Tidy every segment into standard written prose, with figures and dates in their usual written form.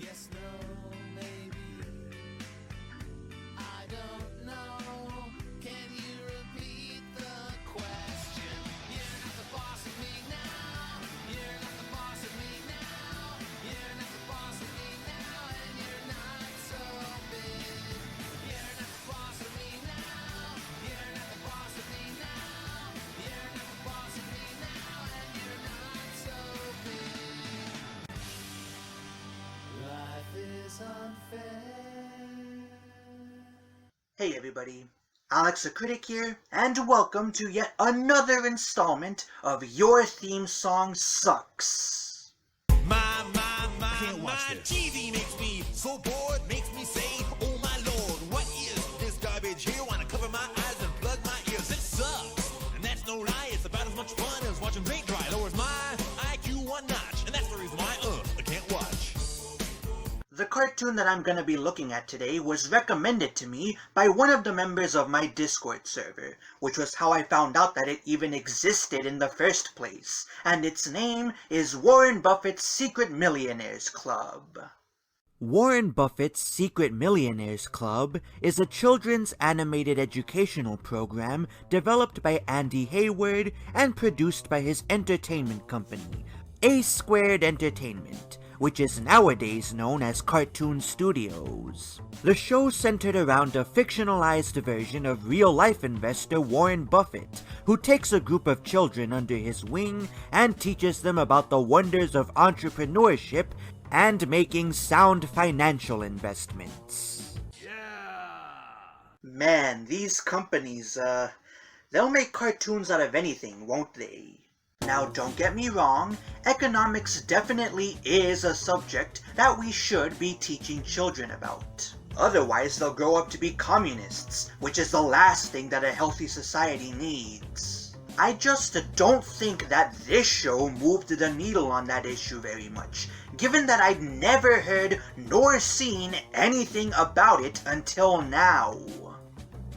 Yes, no, maybe. I don't know. Can you repeat the question? You're not the boss of me now. You're not the boss of me now. You're not the boss of me now, and you're not so big. You're not the boss of me now. You're not the boss of me now. You're not the boss of me now, and you're not so big. Life is unfair. Hey everybody, Alex the Critic here, and welcome to yet another installment of Your Theme Song Sucks. Can't watch this. TV makes me so bored, makes me say, oh my lord, what is this garbage here? Wanna cover my eyes and plug my ears. It sucks, and that's no lie. It's about as much fun as watching paint dry. Lowers my IQ one notch, and that's the reason why I can't watch. The cartoon that I'm gonna be looking at today was recommended to me by one of the members of my Discord server, which was how I found out that it even existed in the first place, and its name is Warren Buffett's Secret Millionaires Club. Warren Buffett's Secret Millionaires Club is a children's animated educational program developed by Andy Hayward and produced by his entertainment company, A Squared Entertainment, which is nowadays known as Cartoon Studios. The show centered around a fictionalized version of real-life investor Warren Buffett, who takes a group of children under his wing and teaches them about the wonders of entrepreneurship and making sound financial investments. Man, these companies, they'll make cartoons out of anything, won't they? Now, don't get me wrong, economics definitely is a subject that we should be teaching children about. Otherwise, they'll grow up to be communists, which is the last thing that a healthy society needs. I just don't think that this show moved the needle on that issue very much, given that I'd never heard nor seen anything about it until now.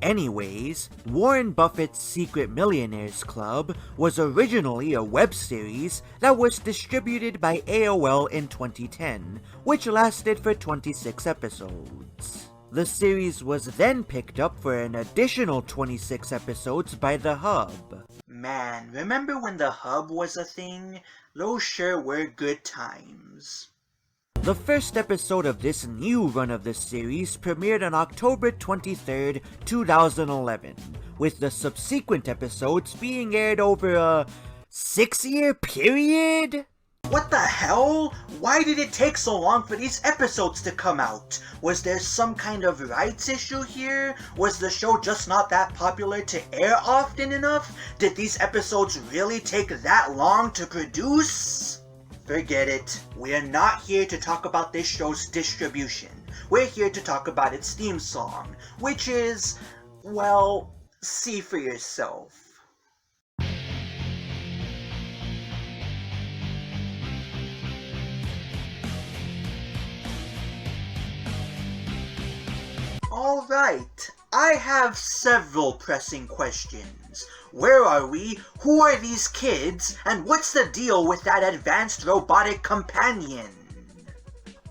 Anyways, Warren Buffett's Secret Millionaires Club was originally a web series that was distributed by AOL in 2010, which lasted for 26 episodes. The series was then picked up for an additional 26 episodes by The Hub. Man, remember when The Hub was a thing? Those sure were good times. The first episode of this new run of the series premiered on October 23rd, 2011, with the subsequent episodes being aired over a 6-year period? What the hell? Why did it take so long for these episodes to come out? Was there some kind of rights issue here? Was the show just not that popular to air often enough? Did these episodes really take that long to produce? Forget it. We're not here to talk about this show's distribution. We're here to talk about its theme song, which is, well, see for yourself. Alright, I have several pressing questions. Where are we? Who are these kids? And what's the deal with that advanced robotic companion?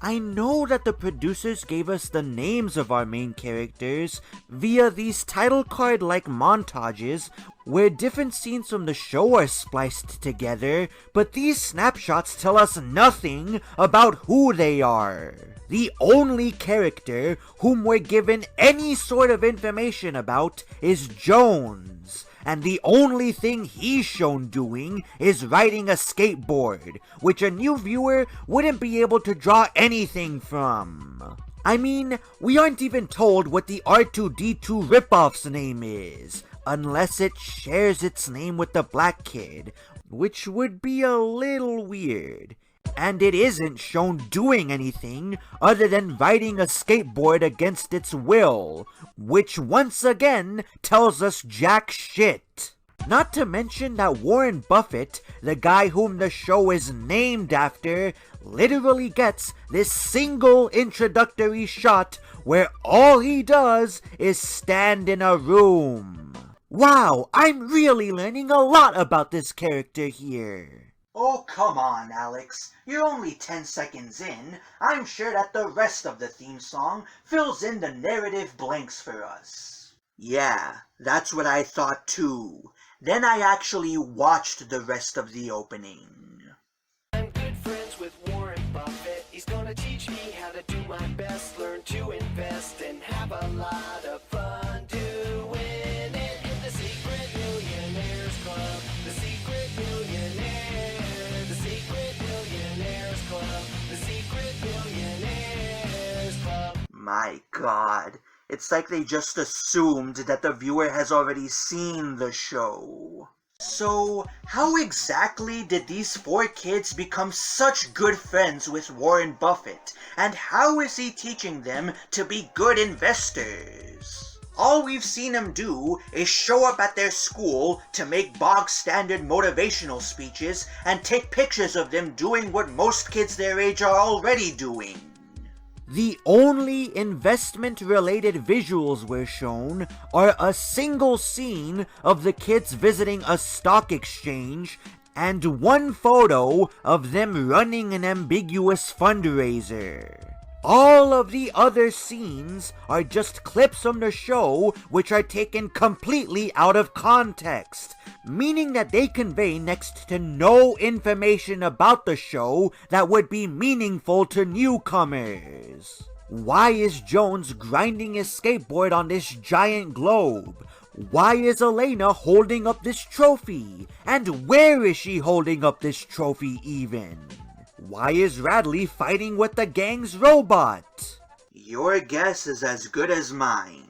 I know that the producers gave us the names of our main characters via these title card-like montages where different scenes from the show are spliced together, but these snapshots tell us nothing about who they are. The only character whom we're given any sort of information about is Jones, and the only thing he's shown doing is riding a skateboard, which a new viewer wouldn't be able to draw anything from. I mean, we aren't even told what the R2-D2 ripoff's name is, unless it shares its name with the black kid, which would be a little weird. And it isn't shown doing anything other than riding a skateboard against its will, which once again tells us jack shit. Not to mention that Warren Buffett, the guy whom the show is named after, literally gets this single introductory shot where all he does is stand in a room. Wow, I'm really learning a lot about this character here. Oh, come on, Alex. You're only 10 seconds in. I'm sure that the rest of the theme song fills in the narrative blanks for us. Yeah, that's what I thought too. Then I actually watched the rest of the opening. I'm good friends with Warren Buffett. He's gonna teach me how to do my best, learn to invest, and have a lot of fun doing it in the Secret Millionaires Club. The Secret Millionaires. The Secret Millionaires Club. The Secret Millionaires Club. My God, it's like they just assumed that the viewer has already seen the show. So, how exactly did these 4 kids become such good friends with Warren Buffett? And how is he teaching them to be good investors? All we've seen him do is show up at their school to make bog-standard motivational speeches and take pictures of them doing what most kids their age are already doing. The only investment-related visuals we're shown are a single scene of the kids visiting a stock exchange and one photo of them running an ambiguous fundraiser. All of the other scenes are just clips from the show which are taken completely out of context, meaning that they convey next to no information about the show that would be meaningful to newcomers. Why is Jones grinding his skateboard on this giant globe? Why is Elena holding up this trophy? And where is she holding up this trophy even? Why is Radley fighting with the gang's robot? Your guess is as good as mine.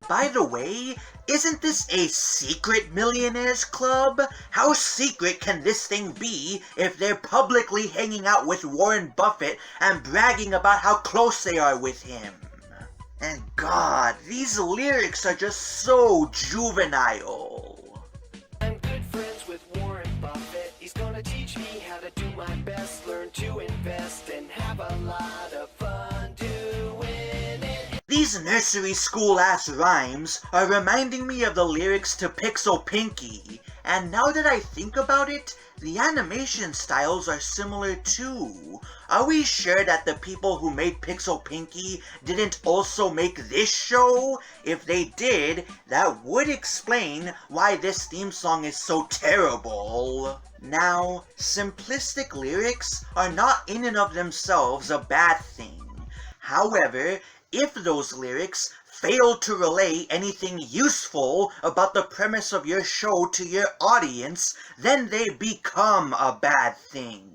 By the way, isn't this a secret Millionaires Club? How secret can this thing be if they're publicly hanging out with Warren Buffett and bragging about how close they are with him? And God, these lyrics are just so juvenile. I'm good friends with Warren Buffett. He's gonna teach me how to do my best, learn to invest, and have a lot of fun doing it. These nursery school-ass rhymes are reminding me of the lyrics to Pixel Pinky, and now that I think about it, the animation styles are similar too. Are we sure that the people who made Pixel Pinky didn't also make this show? If they did, that would explain why this theme song is so terrible. Now, simplistic lyrics are not in and of themselves a bad thing. However, if those lyrics fail to relay anything useful about the premise of your show to your audience, then they become a bad thing.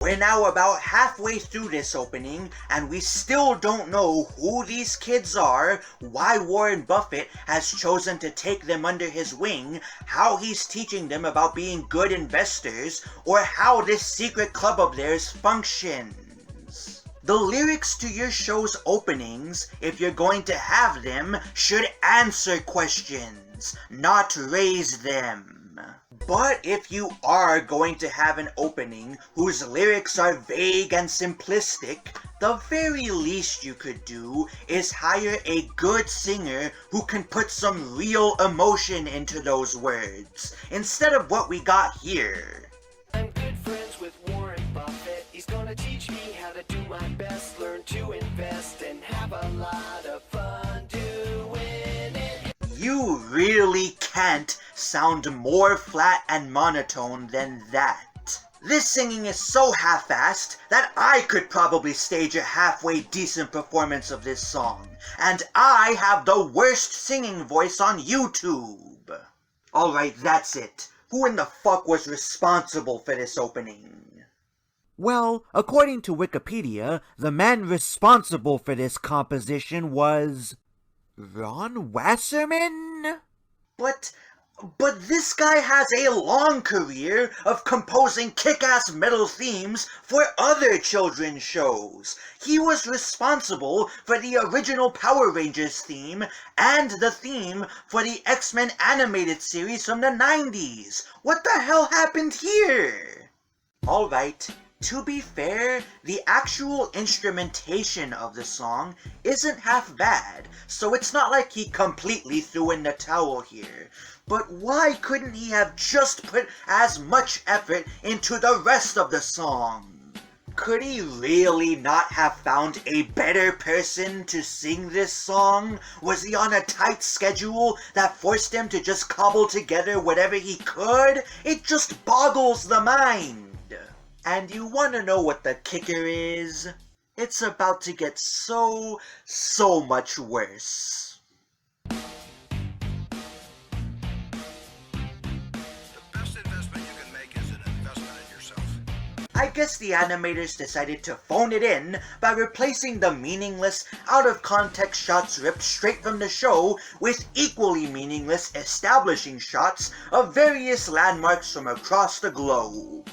We're now about halfway through this opening, and we still don't know who these kids are, why Warren Buffett has chosen to take them under his wing, how he's teaching them about being good investors, or how this secret club of theirs functions. The lyrics to your show's openings, if you're going to have them, should answer questions, not raise them. But if you are going to have an opening whose lyrics are vague and simplistic, the very least you could do is hire a good singer who can put some real emotion into those words, instead of what we got here. I'm good friends with Warren Buffett. He's gonna teach me how to do my best, learn to invest, and have a lot of fun doing it. You really can't sound more flat and monotone than that. This singing is so half-assed that I could probably stage a halfway decent performance of this song, and I have the worst singing voice on YouTube. Alright, that's it. Who in the fuck was responsible for this opening? Well, according to Wikipedia, the man responsible for this composition was Ron Wasserman? But this guy has a long career of composing kick-ass metal themes for other children's shows. He was responsible for the original Power Rangers theme and the theme for the X-Men animated series from the 90s. What the hell happened here? Alright, To be fair, the actual instrumentation of the song isn't half bad, so it's not like he completely threw in the towel here. But why couldn't he have just put as much effort into the rest of the song? Could he really not have found a better person to sing this song? Was he on a tight schedule that forced him to just cobble together whatever he could? It just boggles the mind. And you want to know what the kicker is? It's about to get so much worse. The best investment you can make is an investment in yourself. I guess the animators decided to phone it in by replacing the meaningless, out-of-context shots ripped straight from the show with equally meaningless establishing shots of various landmarks from across the globe.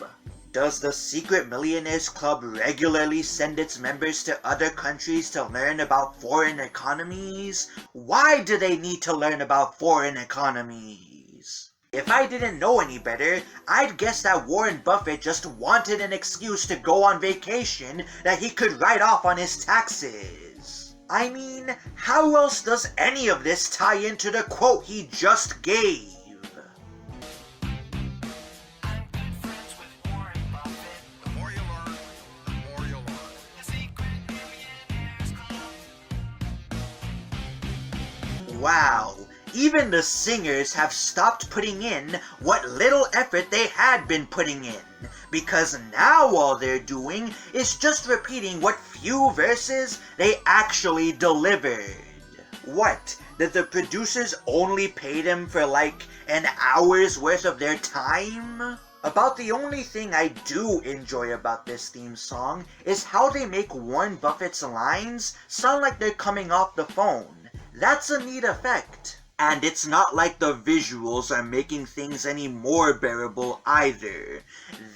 Does the secret Millionaires Club regularly send its members to other countries to learn about foreign economies? Why do they need to learn about foreign economies? If I didn't know any better, I'd guess that Warren Buffett just wanted an excuse to go on vacation that he could write off on his taxes. I mean, how else does any of this tie into the quote he just gave? Wow, even the singers have stopped putting in what little effort they had been putting in, because now all they're doing is just repeating what few verses they actually delivered. What, did the producers only pay them for like an hour's worth of their time? About the only thing I do enjoy about this theme song is how they make Warren Buffett's lines sound like they're coming off the phone. That's a neat effect. And it's not like the visuals are making things any more bearable either.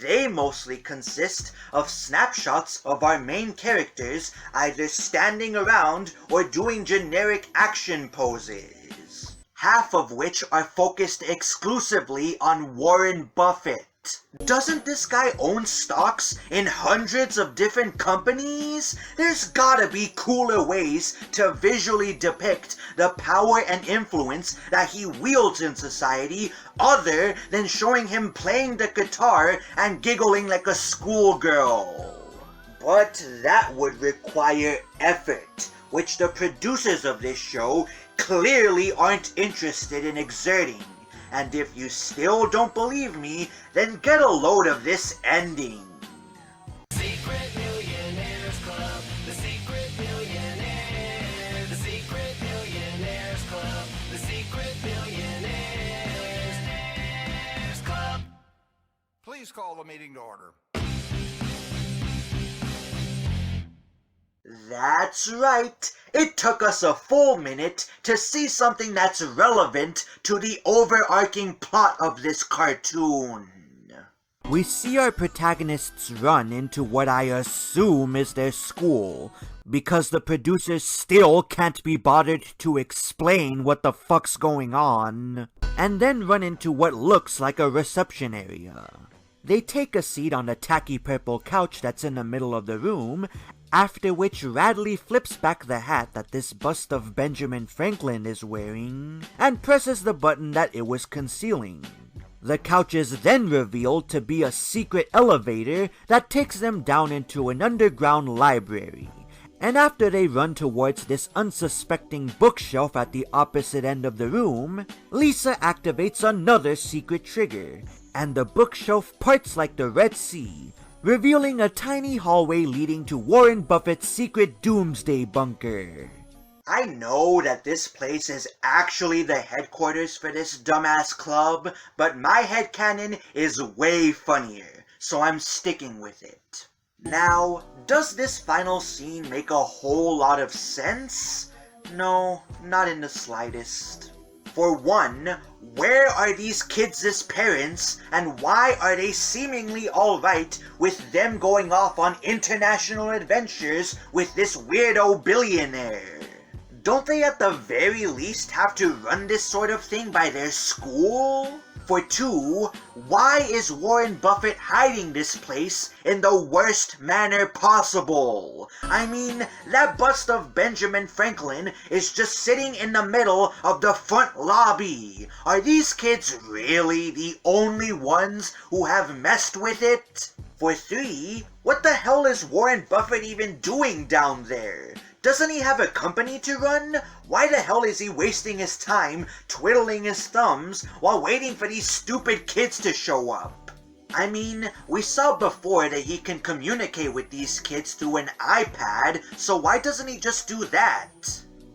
They mostly consist of snapshots of our main characters either standing around or doing generic action poses, half of which are focused exclusively on Warren Buffett. Doesn't this guy own stocks in hundreds of different companies? There's gotta be cooler ways to visually depict the power and influence that he wields in society other than showing him playing the guitar and giggling like a schoolgirl. But that would require effort, which the producers of this show clearly aren't interested in exerting. And if you still don't believe me, then get a load of this ending. Secret Millionaires Club, the Secret Millionaires, the Secret Millionaires Club, the Secret Millionaires Club. Please call the meeting to order. That's right. It took us a full minute to see something that's relevant to the overarching plot of this cartoon. We see our protagonists run into what I assume is their school, because the producers still can't be bothered to explain what the fuck's going on, and then run into what looks like a reception area. They take a seat on the tacky purple couch that's in the middle of the room, after which Radley flips back the hat that this bust of Benjamin Franklin is wearing, and presses the button that it was concealing. The couch is then revealed to be a secret elevator that takes them down into an underground library, and after they run towards this unsuspecting bookshelf at the opposite end of the room, Lisa activates another secret trigger, and the bookshelf parts like the Red Sea, revealing a tiny hallway leading to Warren Buffett's secret doomsday bunker. I know that this place is actually the headquarters for this dumbass club, but my headcanon is way funnier, so I'm sticking with it. Now, does this final scene make a whole lot of sense? No, not in the slightest. For one, where are these kids' parents, and why are they seemingly alright with them going off on international adventures with this weirdo billionaire? Don't they at the very least have to run this sort of thing by their school? For 2, why is Warren Buffett hiding this place in the worst manner possible? I mean, that bust of Benjamin Franklin is just sitting in the middle of the front lobby. Are these kids really the only ones who have messed with it? For 3, what the hell is Warren Buffett even doing down there? Doesn't he have a company to run? Why the hell is he wasting his time twiddling his thumbs while waiting for these stupid kids to show up? I mean, we saw before that he can communicate with these kids through an iPad, so why doesn't he just do that?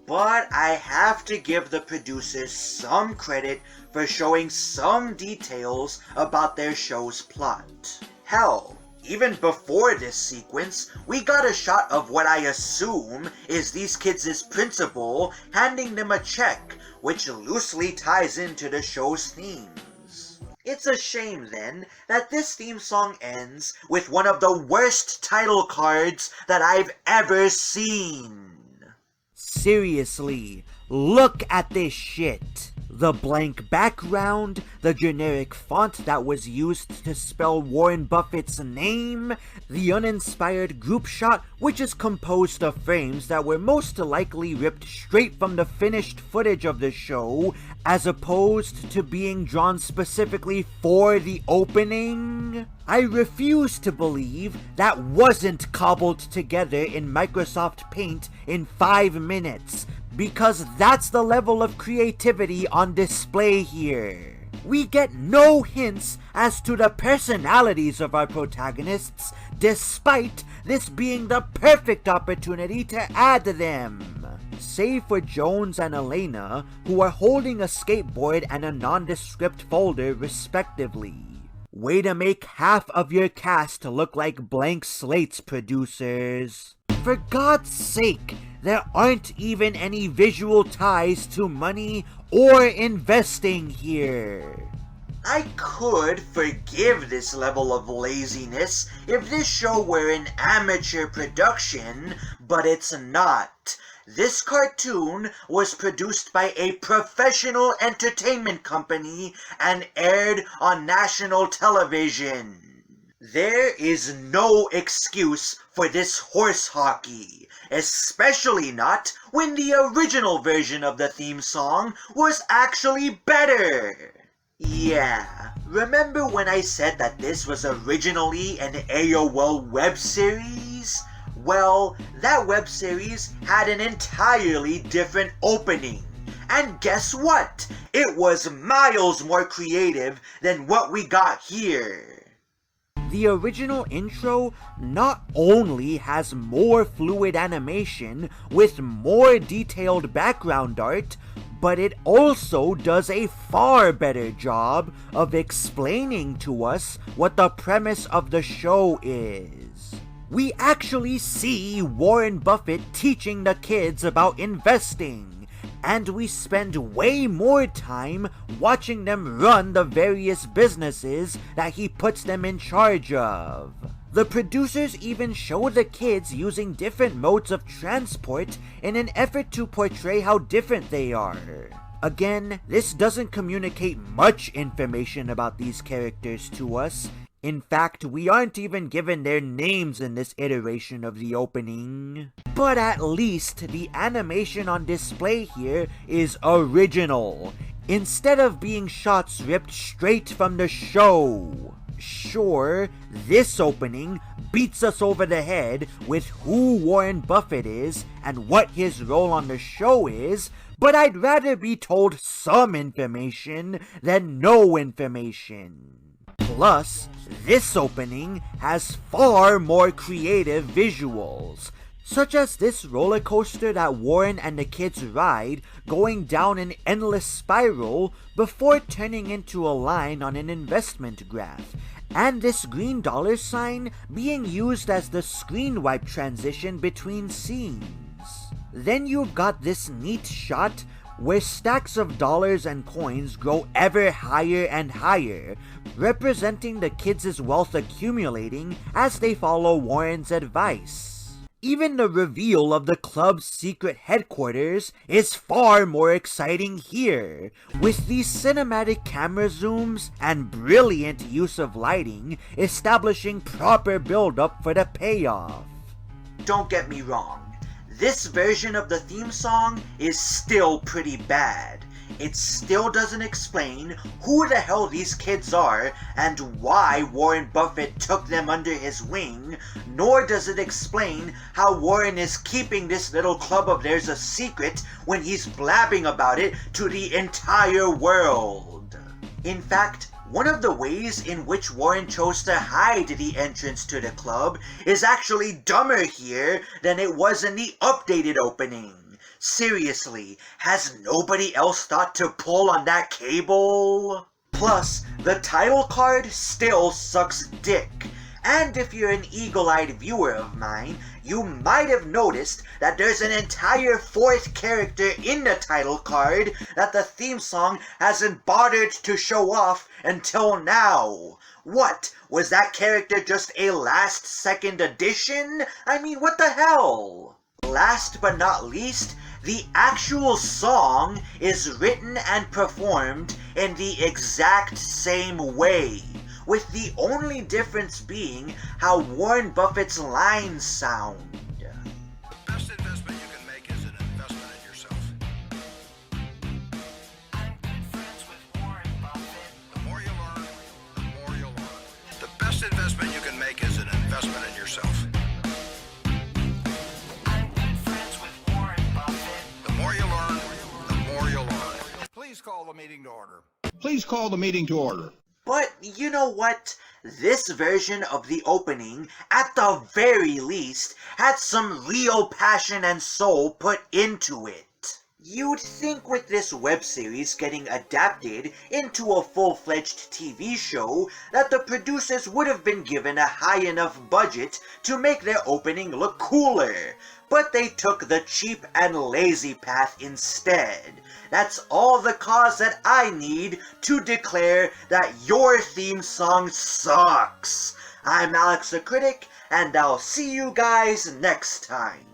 But I have to give the producers some credit for showing some details about their show's plot. Hell, even before this sequence, we got a shot of what I assume is these kids' principal handing them a check, which loosely ties into the show's themes. It's a shame then that this theme song ends with one of the worst title cards that I've ever seen. Seriously, look at this shit. The blank background, the generic font that was used to spell Warren Buffett's name, the uninspired group shot, which is composed of frames that were most likely ripped straight from the finished footage of the show, as opposed to being drawn specifically for the opening. I refuse to believe that wasn't cobbled together in Microsoft Paint in 5 minutes. Because that's the level of creativity on display here. We get no hints as to the personalities of our protagonists, despite this being the perfect opportunity to add them. Save for Jones and Elena, who are holding a skateboard and a nondescript folder respectively. Way to make half of your cast look like blank slates, producers. For God's sake, there aren't even any visual ties to money or investing here. I could forgive this level of laziness if this show were an amateur production, but it's not. This cartoon was produced by a professional entertainment company and aired on national television. There is no excuse for this horse hockey, especially not when the original version of the theme song was actually better. Yeah, remember when I said that this was originally an AOL web series? Well, that web series had an entirely different opening. And guess what? It was miles more creative than what we got here. The original intro not only has more fluid animation with more detailed background art, but it also does a far better job of explaining to us what the premise of the show is. We actually see Warren Buffett teaching the kids about investing. And we spend way more time watching them run the various businesses that he puts them in charge of. The producers even show the kids using different modes of transport in an effort to portray how different they are. Again, this doesn't communicate much information about these characters to us. In fact, we aren't even given their names in this iteration of the opening. But at least the animation on display here is original, instead of being shots ripped straight from the show. Sure, this opening beats us over the head with who Warren Buffett is and what his role on the show is, but I'd rather be told some information than no information. Plus, this opening has far more creative visuals, such as this roller coaster that Warren and the kids ride, going down an endless spiral before turning into a line on an investment graph, and this green dollar sign being used as the screen wipe transition between scenes. Then you've got this neat shot where stacks of dollars and coins grow ever higher and higher, representing the kids' wealth accumulating as they follow Warren's advice. Even the reveal of the club's secret headquarters is far more exciting here, with these cinematic camera zooms and brilliant use of lighting establishing proper build-up for the payoff. Don't get me wrong, this version of the theme song is still pretty bad. It still doesn't explain who the hell these kids are and why Warren Buffett took them under his wing, nor does it explain how Warren is keeping this little club of theirs a secret when he's blabbing about it to the entire world. In fact, one of the ways in which Warren chose to hide the entrance to the club is actually dumber here than it was in the updated opening. Seriously, has nobody else thought to pull on that cable? Plus, the title card still sucks dick. And if you're an eagle-eyed viewer of mine, you might have noticed that there's an entire fourth character in the title card that the theme song hasn't bothered to show off until now. What? Was that character just a last-second addition? I mean, what the hell? Last but not least, the actual song is written and performed in the exact same way, with the only difference being how Warren Buffett's lines sound. The best investment you can make is an investment in yourself. I'm good friends with Warren Buffett. The more you learn, the more you'll learn. The best investment you can make is an investment in yourself. I'm good friends with Warren Buffett. The more you learn, the more you'll learn. Please call the meeting to order. Please call the meeting to order. But you know what? This version of the opening, at the very least, had some real passion and soul put into it. You'd think with this web series getting adapted into a full-fledged TV show that the producers would have been given a high enough budget to make their opening look cooler, but they took the cheap and lazy path instead. That's all the cause that I need to declare that your theme song sucks. I'm Alex the Critic, and I'll see you guys next time.